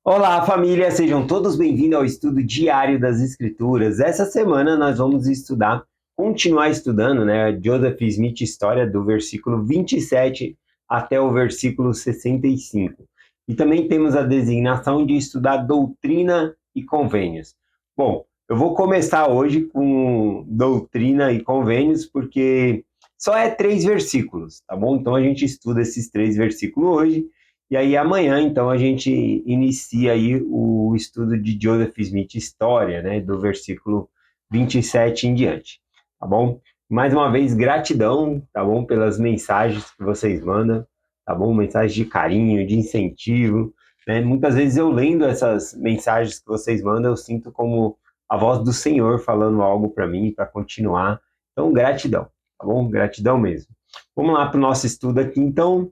Olá, família! Sejam todos bem-vindos ao estudo diário das Escrituras. Essa semana nós vamos continuar estudando, Joseph Smith História, do versículo 27 até o versículo 65. E também temos a designação de estudar doutrina e convênios. Bom, eu vou começar hoje com doutrina e convênios, porque só é 3 versículos, tá bom? Então a gente estuda esses 3 versículos hoje. E aí amanhã, então, a gente inicia aí o estudo de Joseph Smith História, né, do versículo 27 em diante, tá bom? Mais uma vez, gratidão, tá bom, pelas mensagens que vocês mandam, tá bom? Mensagens de carinho, de incentivo, né? Muitas vezes eu lendo essas mensagens que vocês mandam, eu sinto como a voz do Senhor falando algo para mim, para continuar. Então, gratidão, tá bom? Gratidão mesmo. Vamos lá para o nosso estudo aqui, então.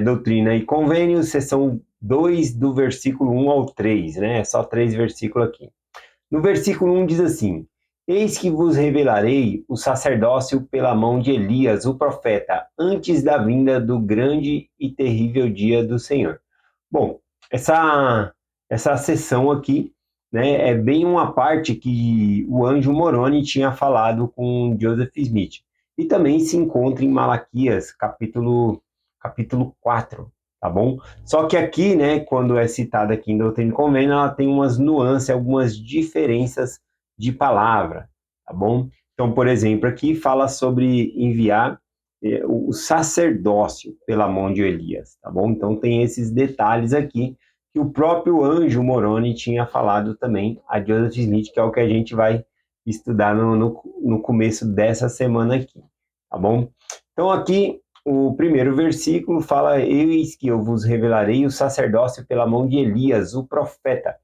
Doutrina e Convênios, seção 2, do versículo 1 ao 3, né? Só 3 versículos aqui. No versículo 1 diz assim: Eis que vos revelarei o sacerdócio pela mão de Elias, o profeta, antes da vinda do grande e terrível dia do Senhor. Bom, essa sessão aqui, né, é bem uma parte que o anjo Moroni tinha falado com Joseph Smith. E também se encontra em Malaquias, capítulo 4, tá bom? Só que aqui, né, quando é citada aqui em Doutrina e Convênio, ela tem umas nuances, algumas diferenças de palavra, tá bom? Então, por exemplo, aqui fala sobre enviar o sacerdócio pela mão de Elias, tá bom? Então tem esses detalhes aqui que o próprio anjo Moroni tinha falado também a Joseph Smith, que é o que a gente vai estudar no começo dessa semana aqui, tá bom? Então aqui o primeiro versículo fala: Eis que eu vos revelarei o sacerdócio pela mão de Elias, o profeta.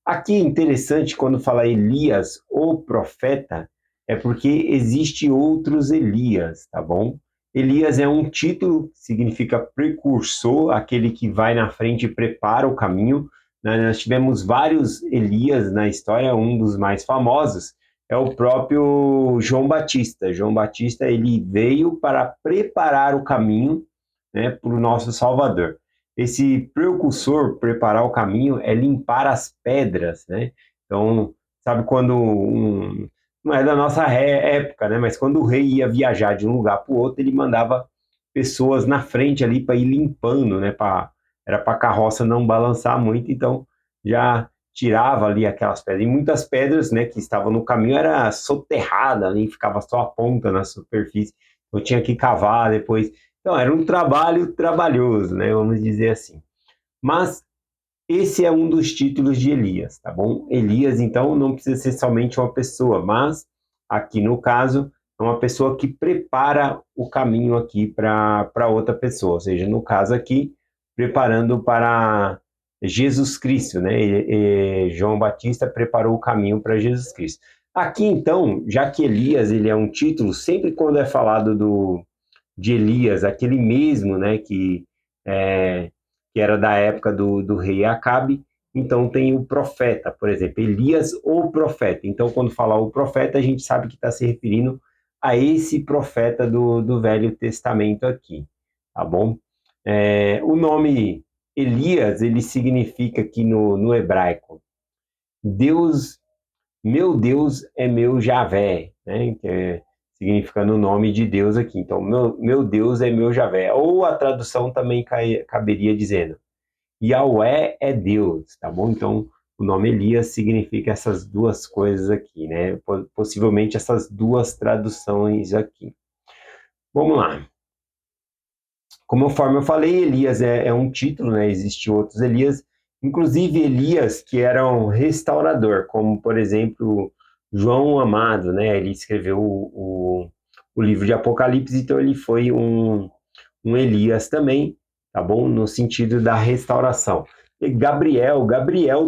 Aqui é interessante quando fala Elias, o profeta, é porque existe outros Elias, tá bom? Elias é um título que significa precursor, aquele que vai na frente e prepara o caminho. Nós tivemos vários Elias na história, um dos mais famosos é o próprio João Batista. João Batista, ele veio para preparar o caminho, né, para o nosso Salvador. Esse precursor, preparar o caminho, é limpar as pedras, né? Então, sabe quando não é da nossa época, né? Mas quando o rei ia viajar de um lugar para o outro, ele mandava pessoas na frente ali para ir limpando, né? Era para a carroça não balançar muito, então já tirava ali aquelas pedras. E muitas pedras, né, que estavam no caminho era soterrada ali, ficava só a ponta na superfície. Eu tinha que cavar depois. Então, era um trabalho trabalhoso, né? Vamos dizer assim. Mas esse é um dos títulos de Elias, tá bom? Elias, então, não precisa ser somente uma pessoa, mas aqui no caso, é uma pessoa que prepara o caminho aqui para outra pessoa, ou seja, no caso aqui, preparando para Jesus Cristo, né? João Batista preparou o caminho para Jesus Cristo. Aqui, então, já que Elias ele é um título, sempre quando é falado de Elias, aquele mesmo, né, é, que era da época do rei Acabe. Então tem o profeta, por exemplo, Elias ou profeta. Então quando falar o profeta, a gente sabe que está se referindo a esse profeta do Velho Testamento aqui, tá bom? O nome Elias, ele significa aqui no hebraico, Deus, meu Deus é meu Javé, né? Que significando o nome de Deus aqui. Então, meu Deus é meu Javé. Ou a tradução também caberia dizendo, Yahweh é Deus, tá bom? Então, o nome Elias significa essas duas coisas aqui, né? Possivelmente essas duas traduções aqui. Vamos lá. Conforme eu falei, Elias é um título, né? Existem outros Elias, inclusive Elias que era um restaurador, como, por exemplo, João Amado, né? Ele escreveu o livro de Apocalipse, então ele foi um Elias também, tá bom? No sentido da restauração. E Gabriel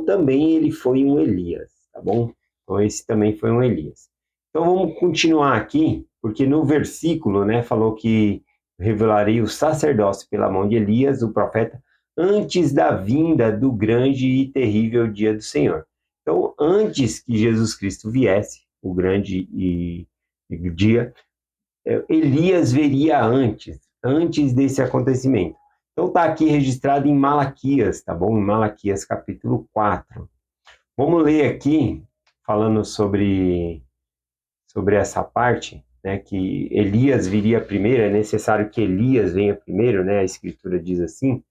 também ele foi um Elias, tá bom? Então esse também foi um Elias. Então vamos continuar aqui, porque no versículo, né, falou que revelarei o sacerdócio pela mão de Elias, o profeta, antes da vinda do grande e terrível dia do Senhor. Então, antes que Jesus Cristo viesse, o grande dia, Elias veria antes desse acontecimento. Então está aqui registrado em Malaquias, tá bom? Em Malaquias capítulo 4. Vamos ler aqui, falando sobre essa parte, né, que Elias viria primeiro, é necessário que Elias venha primeiro, né, a Escritura diz assim.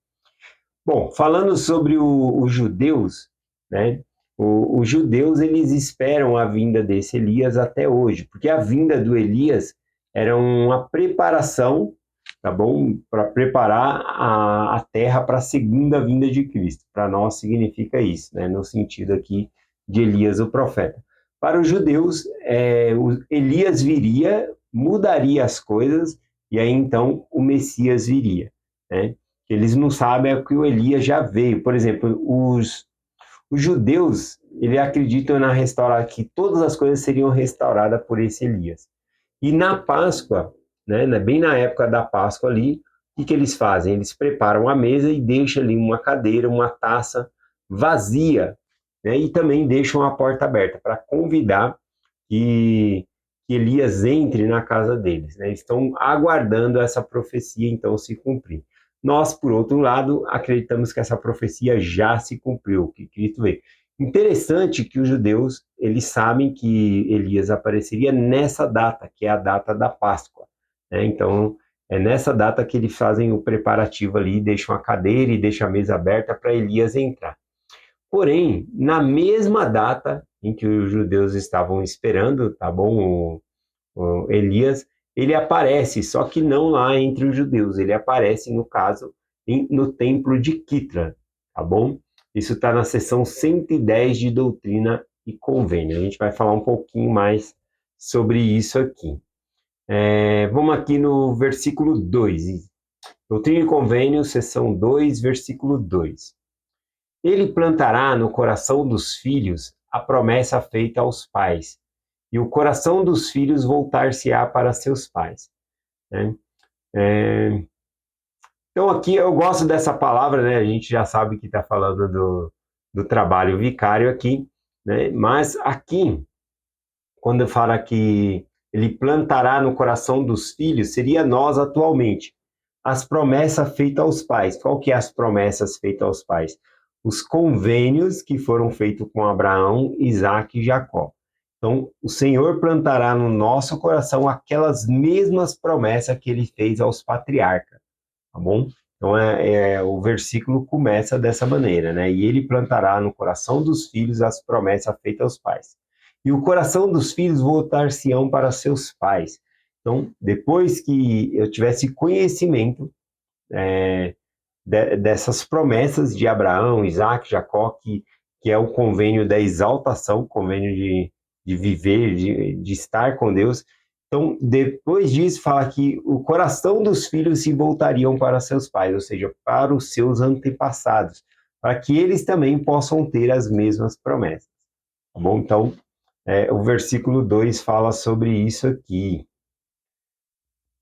Bom, falando sobre os judeus, né, os judeus eles esperam a vinda desse Elias até hoje, porque a vinda do Elias era uma preparação, tá bom, para preparar a terra para a segunda vinda de Cristo. Para nós significa isso, né, no sentido aqui de Elias o profeta. Para os judeus, Elias viria, mudaria as coisas, e aí então o Messias viria, né? Eles não sabem que o Elias já veio. Por exemplo, os judeus, eles acreditam que todas as coisas seriam restauradas por esse Elias. E na Páscoa, né, bem na época da Páscoa ali, o que eles fazem? Eles preparam a mesa e deixam ali uma cadeira, uma taça vazia, né, e também deixam a porta aberta para convidar que Elias entre na casa deles, né? Estão aguardando essa profecia então se cumprir. Nós, por outro lado, acreditamos que essa profecia já se cumpriu, que Cristo veio. Interessante que os judeus, eles sabem que Elias apareceria nessa data, que é a data da Páscoa, né? Então, é nessa data que eles fazem o preparativo ali, deixam a cadeira e deixam a mesa aberta para Elias entrar. Porém, na mesma data em que os judeus estavam esperando, tá bom, o Elias, ele aparece, só que não lá entre os judeus, ele aparece, no caso, no templo de Quitra, tá bom? Isso está na seção 110 de Doutrina e Convênio. A gente vai falar um pouquinho mais sobre isso aqui. Vamos aqui no versículo 2. Doutrina e Convênio, seção 2, versículo 2. Ele plantará no coração dos filhos a promessa feita aos pais, e o coração dos filhos voltar-se-á para seus pais, né? Então aqui eu gosto dessa palavra, né? A gente já sabe que está falando do trabalho vicário aqui, né? Mas aqui, quando fala que ele plantará no coração dos filhos, seria nós atualmente. As promessas feitas aos pais. Qual que é as promessas feitas aos pais? Os convênios que foram feitos com Abraão, Isaac e Jacó. Então, o Senhor plantará no nosso coração aquelas mesmas promessas que ele fez aos patriarcas, tá bom? Então, o versículo começa dessa maneira, né? E ele plantará no coração dos filhos as promessas feitas aos pais. E o coração dos filhos voltar-se-ão para seus pais. Então, depois que eu tivesse conhecimento dessas promessas de Abraão, Isaac, Jacó, que é o convênio da exaltação, convênio de viver, de estar com Deus. Então, depois disso, fala que o coração dos filhos se voltariam para seus pais, ou seja, para os seus antepassados, para que eles também possam ter as mesmas promessas. Tá bom? Então, o versículo 2 fala sobre isso aqui.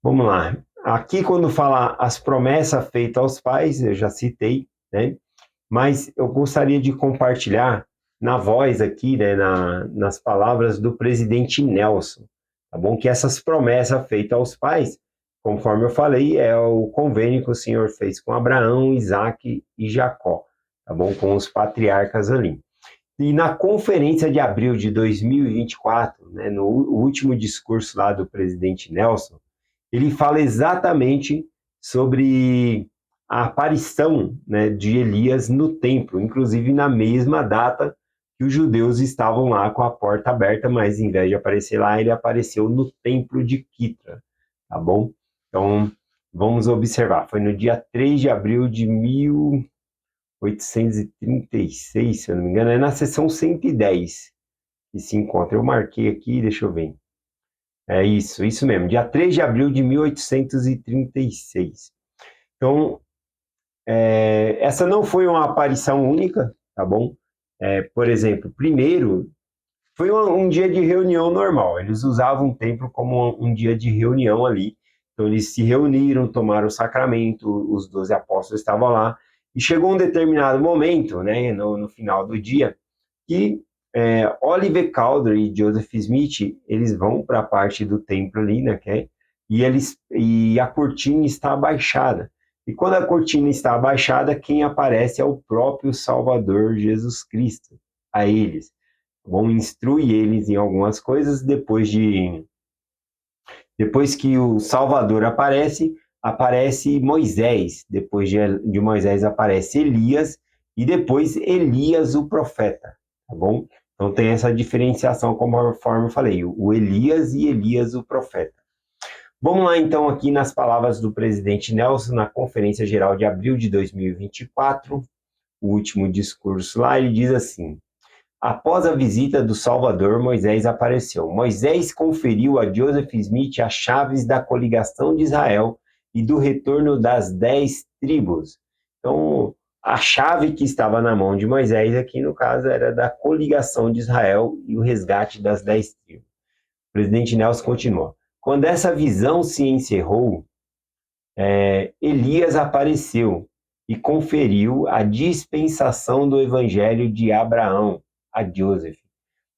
Vamos lá. Aqui, quando fala as promessas feitas aos pais, eu já citei, né? Mas eu gostaria de compartilhar na voz aqui, né, nas palavras do presidente Nelson, tá bom? Que essas promessas feitas aos pais, conforme eu falei, é o convênio que o Senhor fez com Abraão, Isaac e Jacó, tá bom? Com os patriarcas ali. E na conferência de abril de 2024, né, no último discurso lá do presidente Nelson, ele fala exatamente sobre a aparição, né, de Elias no templo, inclusive na mesma data que os judeus estavam lá com a porta aberta, mas em vez de aparecer lá, ele apareceu no templo de Quitra, tá bom? Então, vamos observar, foi no dia 3 de abril de 1836, se eu não me engano, é na seção 110 que se encontra. Eu marquei aqui, deixa eu ver. É isso mesmo, dia 3 de abril de 1836. Então, essa não foi uma aparição única, tá bom? Por exemplo, primeiro, foi um dia de reunião normal. Eles usavam o templo como um dia de reunião ali. Então, eles se reuniram, tomaram o sacramento, os 12 apóstolos estavam lá. E chegou um determinado momento, né, no final do dia, que Oliver Cowdery e Joseph Smith, eles vão para a parte do templo ali, né, e a cortina está abaixada. E quando a cortina está abaixada, quem aparece é o próprio Salvador Jesus Cristo a eles. Vão instruir eles em algumas coisas, depois que o Salvador aparece, aparece Moisés, depois de Moisés aparece Elias, e depois Elias o profeta, tá bom? Então tem essa diferenciação, conforme eu falei, o Elias e Elias o profeta. Vamos lá então aqui nas palavras do presidente Nelson na Conferência Geral de abril de 2024, o último discurso lá, ele diz assim: após a visita do Salvador, Moisés apareceu. Moisés conferiu a Joseph Smith as chaves da coligação de Israel e do retorno das 10 tribos. Então, a chave que estava na mão de Moisés aqui, no caso, era da coligação de Israel e o resgate das 10 tribos. O presidente Nelson continua. Quando essa visão se encerrou, Elias apareceu e conferiu a dispensação do evangelho de Abraão a Joseph.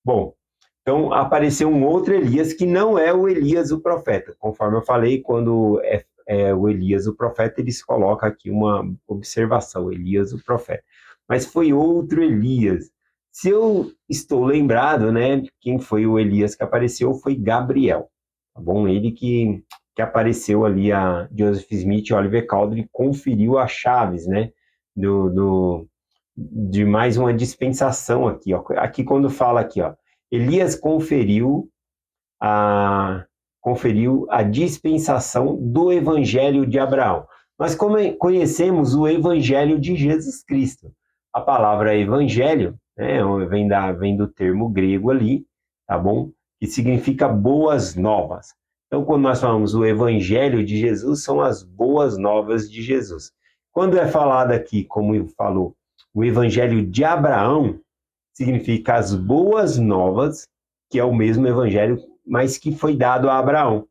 Bom, então apareceu um outro Elias que não é o Elias o profeta. Conforme eu falei, quando é o Elias o profeta, eles colocam aqui uma observação, Elias o profeta. Mas foi outro Elias. Se eu estou lembrado, né, quem foi o Elias que apareceu foi Gabriel, tá bom? Ele que apareceu ali a Joseph Smith e Oliver Cowdery conferiu as chaves, né, de mais uma dispensação aqui, ó. Aqui quando fala aqui, ó, Elias conferiu a dispensação do Evangelho de Abraão. Nós conhecemos o Evangelho de Jesus Cristo. A palavra Evangelho, né, vem do termo grego ali, tá bom? Que significa boas novas. Então, quando nós falamos o Evangelho de Jesus, são as boas novas de Jesus. Quando é falado aqui, como falou, o Evangelho de Abraão, significa as boas novas, que é o mesmo Evangelho, mas que foi dado a Abraão,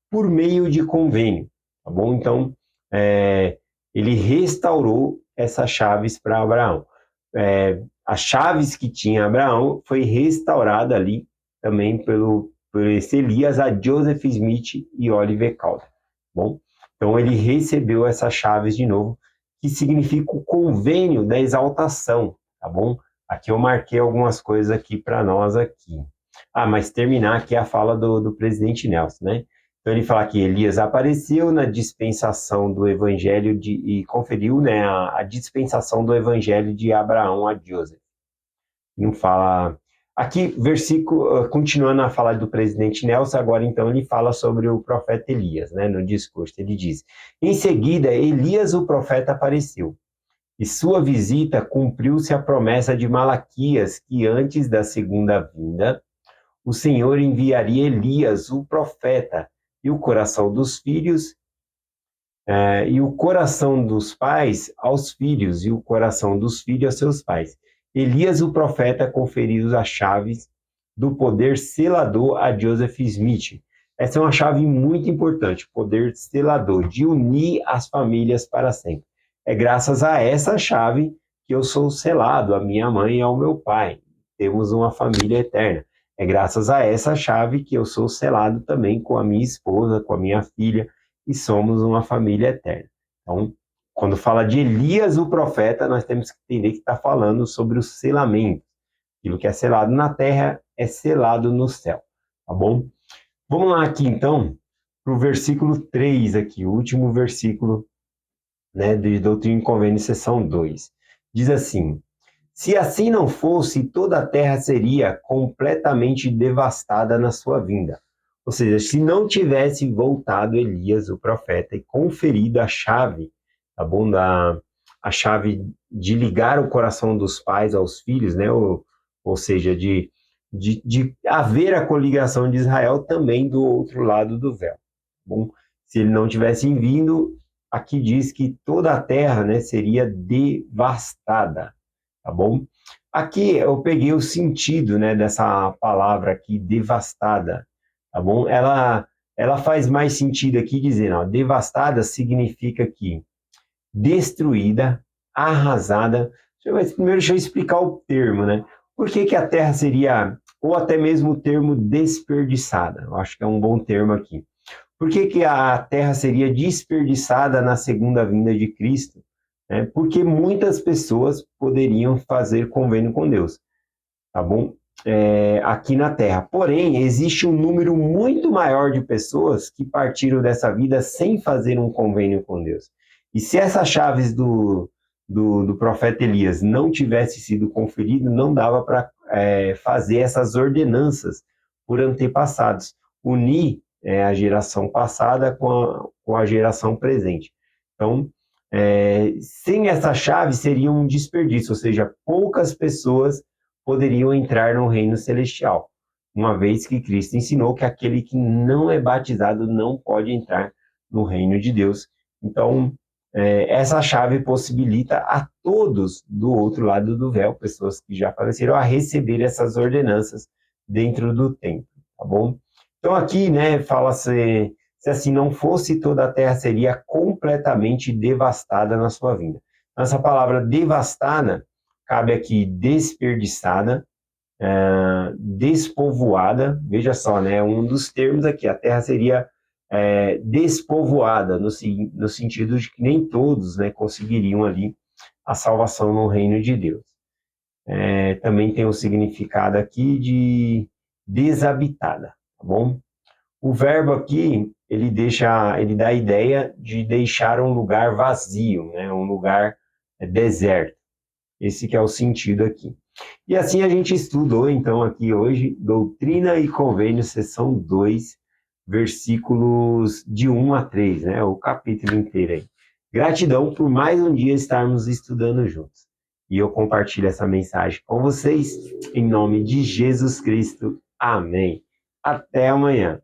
por meio de convênio, tá bom? Então, ele restaurou essas chaves para Abraão. As chaves que tinha Abraão foi restaurada ali também por esse Elias a Joseph Smith e Oliver Cowdery, bom? Então ele recebeu essas chaves de novo, que significa o convênio da exaltação, tá bom? Aqui eu marquei algumas coisas aqui para nós aqui. Mas terminar aqui a fala do presidente Nelson, né? Então ele fala que Elias apareceu na dispensação do evangelho e conferiu, né, a dispensação do evangelho de Abraão a Joseph. Não fala. Aqui, versículo, continuando a falar do presidente Nelson, agora então ele fala sobre o profeta Elias, né, no discurso. Ele diz: em seguida, Elias, o profeta, apareceu. E sua visita cumpriu-se a promessa de Malaquias, que antes da segunda vinda, o Senhor enviaria Elias, o profeta, e o coração dos filhos, e o coração dos pais aos filhos, e o coração dos filhos aos seus pais. Elias, o profeta, conferiu as chaves do poder selador a Joseph Smith. Essa é uma chave muito importante, poder selador, de unir as famílias para sempre. É graças a essa chave que eu sou selado, a minha mãe e ao meu pai. Temos uma família eterna. É graças a essa chave que eu sou selado também com a minha esposa, com a minha filha, e somos uma família eterna. Então, quando fala de Elias, o profeta, nós temos que entender que está falando sobre o selamento. Aquilo que é selado na terra é selado no céu, tá bom? Vamos lá aqui, então, para o versículo 3 aqui, o último versículo, né, de Doutrina e Convênio, seção 2. Diz assim: se assim não fosse, toda a terra seria completamente devastada na sua vinda. Ou seja, se não tivesse voltado Elias, o profeta, e conferido a chave, tá bom? A chave de ligar o coração dos pais aos filhos, né? Ou seja, de haver a coligação de Israel também do outro lado do véu. Tá bom? Se ele não tivesse vindo, aqui diz que toda a terra, né, seria devastada. Tá bom? Aqui eu peguei o sentido, né, dessa palavra aqui, devastada, tá bom? Ela faz mais sentido aqui dizendo, ó, devastada significa que destruída, arrasada. Primeiro deixa eu explicar o termo, né? Por que a terra seria, ou até mesmo o termo desperdiçada? Eu acho que é um bom termo aqui. Por que que a terra seria desperdiçada na segunda vinda de Cristo? Porque muitas pessoas poderiam fazer convênio com Deus, tá bom? Aqui na Terra. Porém, existe um número muito maior de pessoas que partiram dessa vida sem fazer um convênio com Deus. E se essas chaves do profeta Elias não tivesse sido conferido, não dava para fazer essas ordenanças por antepassados, unir a geração passada com a geração presente. Então, sem essa chave seria um desperdício, ou seja, poucas pessoas poderiam entrar no reino celestial, uma vez que Cristo ensinou que aquele que não é batizado não pode entrar no reino de Deus. Então, essa chave possibilita a todos do outro lado do véu, pessoas que já faleceram, a receber essas ordenanças dentro do templo, tá bom? Então aqui, né, fala-se, se assim não fosse, toda a terra seria completamente devastada na sua vinda. Então, essa palavra devastada cabe aqui desperdiçada, despovoada, veja só, né, um dos termos aqui, a terra seria despovoada, no sentido de que nem todos, né, conseguiriam ali a salvação no reino de Deus. Também tem o significado aqui de desabitada, tá bom? O verbo aqui, ele dá a ideia de deixar um lugar vazio, né, um lugar deserto. Esse que é o sentido aqui. E assim a gente estudou, então, aqui hoje, Doutrina e Convênios, seção 2, versículos de 1 a 3, né? O capítulo inteiro aí. Gratidão por mais um dia estarmos estudando juntos. E eu compartilho essa mensagem com vocês, em nome de Jesus Cristo. Amém. Até amanhã.